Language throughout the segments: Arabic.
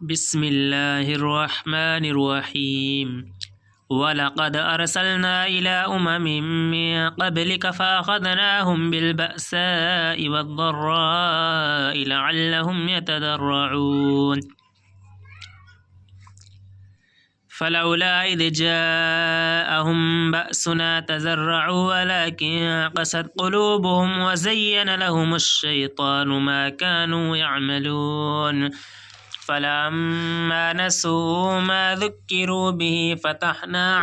بسم الله الرحمن الرحيم ولقد أرسلنا إلى أمم من قبلك فأخذناهم بالبأساء والضراء لعلهم يتضرعون فلولا إذ جاءهم بأسنا تضرعوا ولكن قست قلوبهم وزين لهم الشيطان ما كانوا يعملون فلما نسوا ما ذكروا به فتحنا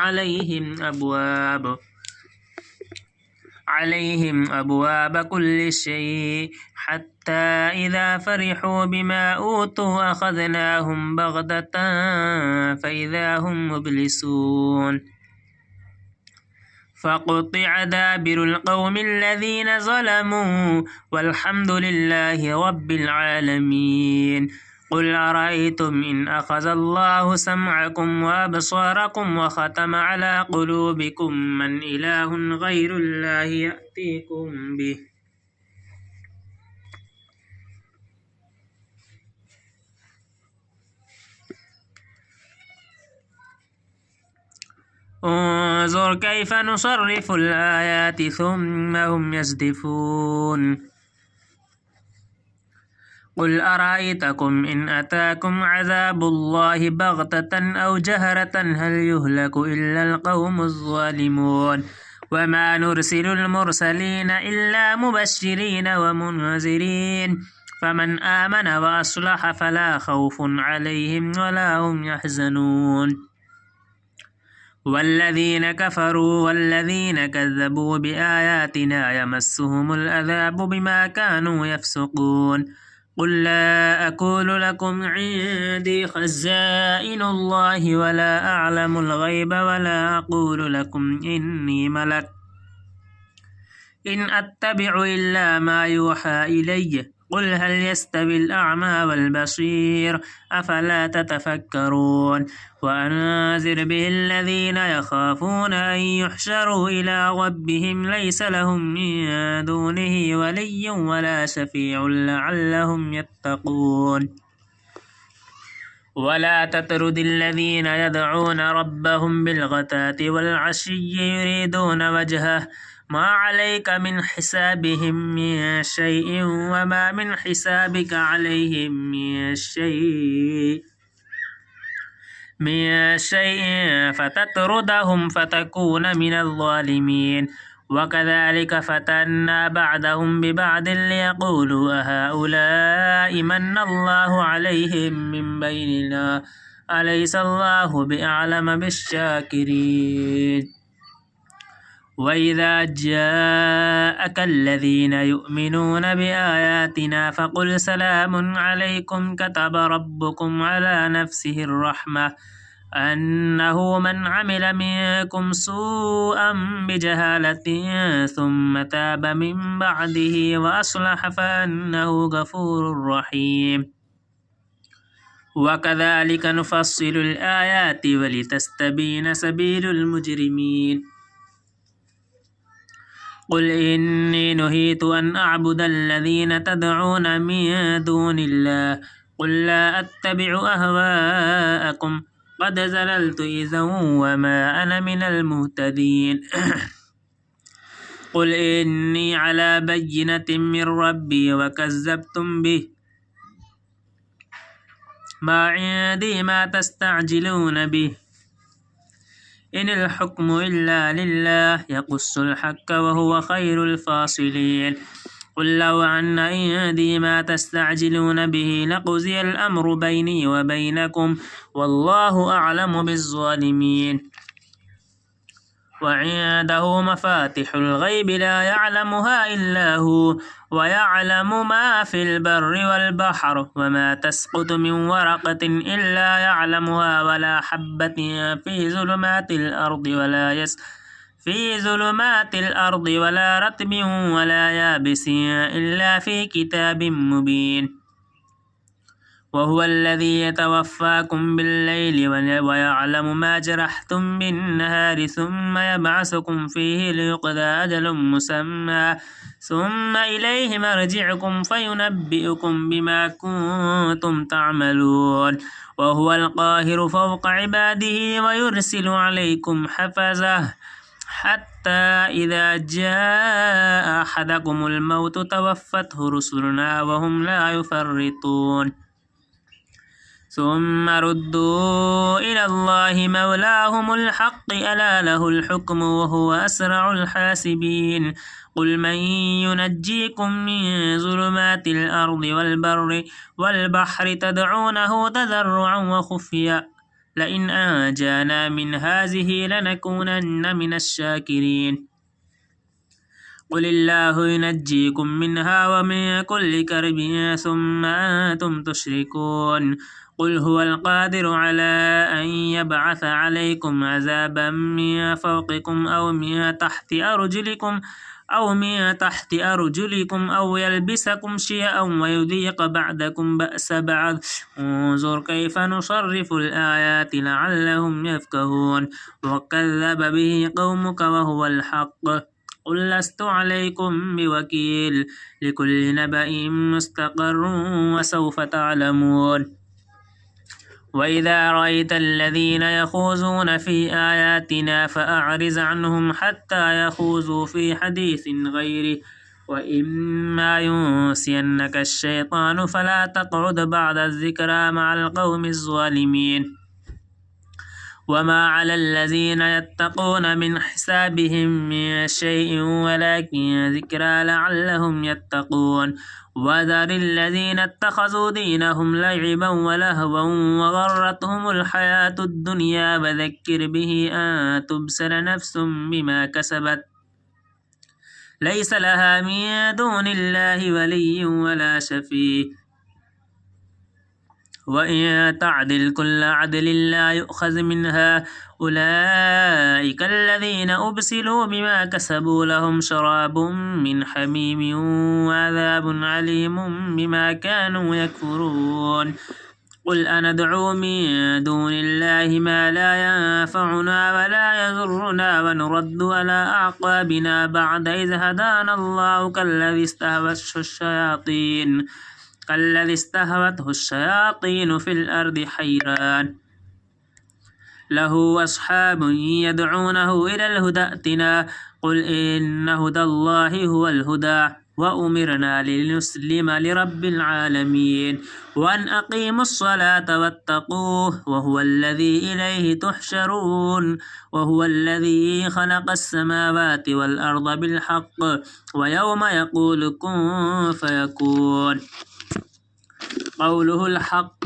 عليهم أبواب كل شيء حتى إذا فرحوا بما أوتوا أخذناهم بغتة فإذا هم مبلسون فقطع دابر القوم الذين ظلموا والحمد لله رب العالمين قل أرأيتم إن أخذ الله سمعكم وأبصاركم وختم على قلوبكم من إله غير الله يأتيكم به انظر كيف نصرف الآيات ثم هم يصدفون قل أرأيتكم إن أتاكم عذاب الله بغتة أو جهرة هل يهلك إلا القوم الظالمون وما نرسل المرسلين إلا مبشرين ومنذرين فمن آمن وأصلح فلا خوف عليهم ولا هم يحزنون والذين كفروا والذين كذبوا بآياتنا يمسهم العذاب بما كانوا يفسقون قل لا أقول لكم عندي خزائن الله ولا أعلم الغيب ولا أقول لكم إني ملك إن أتبع إلا ما يوحى إلي قل هل يستوي الأعمى والبصير أفلا تتفكرون وأنذر به الذين يخافون أن يحشروا إلى ربهم ليس لهم من دونه ولي ولا شفيع لعلهم يتقون ولا تطرد الذين يدعون ربهم بالغداة والعشي يريدون وجهه ما عليك من حسابهم من شيء وما من حسابك عليهم من شيء فتطردهم فتكون من الظالمين وكذلك فتنا بعضهم ببعض ليقولوا أهؤلاء من الله عليهم من بيننا أليس الله بأعلم بالشاكرين وإذا جاءك الذين يؤمنون بآياتنا فقل سلام عليكم كتب ربكم على نفسه الرحمة أنه من عمل منكم سوءا بجهالة ثم تاب من بعده وأصلح فأنه غفور رحيم وكذلك نفصل الآيات ولتستبين سبيل المجرمين قل إني نهيت أن أعبد الذين تدعون من دون الله قل لا أتبع أهواءكم قد زللت إذا وما أنا من المهتدين قل إني على بينة من ربي وكذبتم به ما عندي ما تستعجلون به إن الحكم إلا لله يقص الحق وهو خير الفاصلين قل لو أن عندي ما تستعجلون به لقضي الأمر بيني وبينكم والله أعلم بالظالمين وعنده مفاتح الغيب لا يعلمها إلا هو ويعلم ما في البر والبحر وما تسقط من ورقة إلا يعلمها ولا حبة في ظلمات الأرض ولا رطب ولا يابس إلا في كتاب مبين وهو الذي يتوفاكم بالليل ويعلم ما جرحتم بالنهار ثم يبعثكم فيه ليقضى أجل مسمى ثم إليه مرجعكم فينبئكم بما كنتم تعملون وهو القاهر فوق عباده ويرسل عليكم حفظه حتى إذا جاء أحدكم الموت توفته رسلنا وهم لا يفرطون ثم ردوا إلى الله مولاهم الحق ألا له الحكم وهو أسرع الحاسبين قل من ينجيكم من ظلمات الأرض والبر والبحر تدعونه تضرعا وخفيا لئن أنجانا من هذه لنكونن من الشاكرين قل الله ينجيكم منها ومن كل كرب ثم أنتم تشركون قل هو القادر على أن يبعث عليكم عذابا من فوقكم أو من تحت أرجلكم أو يلبسكم شيئا ويذيق بعدكم بأس بعض انظر كيف نصرف الآيات لعلهم يفقهون وكذب به قومك وهو الحق قل لست عليكم بوكيل لكل نبأ مستقر وسوف تعلمون وإذا رأيت الذين يخوضون في آياتنا فأعرض عنهم حتى يخوضوا في حديث غيره وإما ينسينك الشيطان فلا تقعد بعد الذكرى مع القوم الظالمين وما على الذين يتقون من حسابهم من شيء ولكن ذكرى لعلهم يتقون وذر الذين اتخذوا دينهم لعبا ولهوا وغرتهم الحياة الدنيا وذكر به أن تبصر نفس بما كسبت ليس لها من دون الله ولي ولا شفيع وإن تعدل كل عدل لا يؤخذ منها أولئك الذين أبسلوا بما كسبوا لهم شراب من حميم وعذاب عليم بما كانوا يكفرون قل أندعو من دون الله ما لا ينفعنا ولا يضرنا ونرد على أعقابنا بعد إذ هدانا الله كالذي استهوته الشياطين في الأرض حيران له أصحاب يدعونه إلى الهدى ائتنا قل إن هدى الله هو الهدى وأمرنا لنسلم لرب العالمين وأن أقيموا الصلاة واتقوه وهو الذي إليه تحشرون وهو الذي خلق السماوات والأرض بالحق ويوم يقول كن فيكون قوله الحق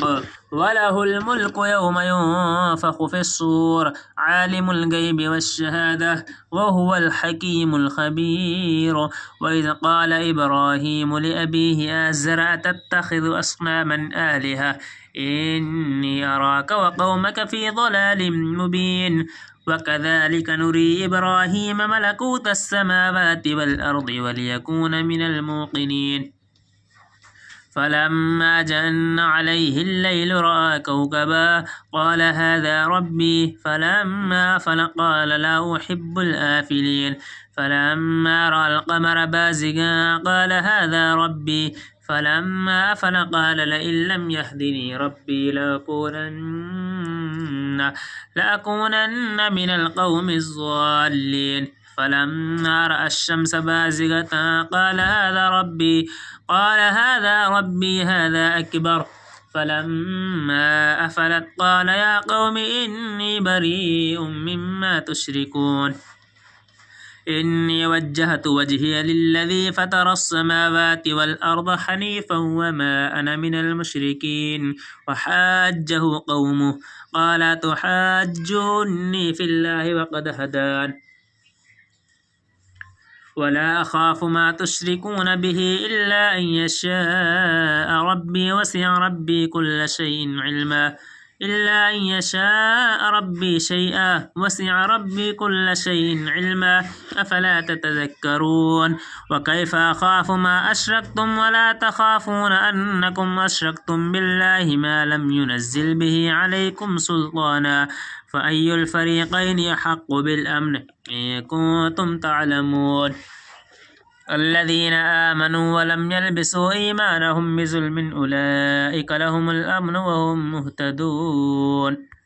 وله الملك يوم ينفخ في الصور عالم الغيب والشهادة وهو الحكيم الخبير وإذ قال إبراهيم لأبيه آزر أتتخذ أصناما آلهة إني أراك وقومك في ضلال مبين وكذلك نري إبراهيم ملكوت السماوات والأرض وليكون من الموقنين فلما جن عليه الليل رأى كوكبا قال هذا ربي فلما أفل قال لا أحب الآفلين فلما رأى القمر بازغا قال هذا ربي فلما أفل قال لئن لم يهدني ربي لأكونن من القوم الضالين فلما رأى الشمس بازغة قال هذا ربي هذا أكبر فلما أفلت قال يا قوم إني بريء مما تشركون إني وجهت وجهي للذي فطر السماوات والأرض حنيفا وما أنا من المشركين وحاجه قومه قال تحاجوني في الله وقد هدان ولا أخاف ما تشركون به إلا أن يشاء ربي وسع ربي كل شيء علما إلا أن يشاء ربي شيئا وسع ربي كل شيء علما أفلا تتذكرون وكيف أخاف ما أشركتم ولا تخافون أنكم أشركتم بالله ما لم ينزل به عليكم سلطانا فأي الفريقين أحق بالأمن إن كنتم تعلمون الذين آمنوا ولم يلبسوا إيمانهم بظلم أولئك لهم الأمن وهم مهتدون.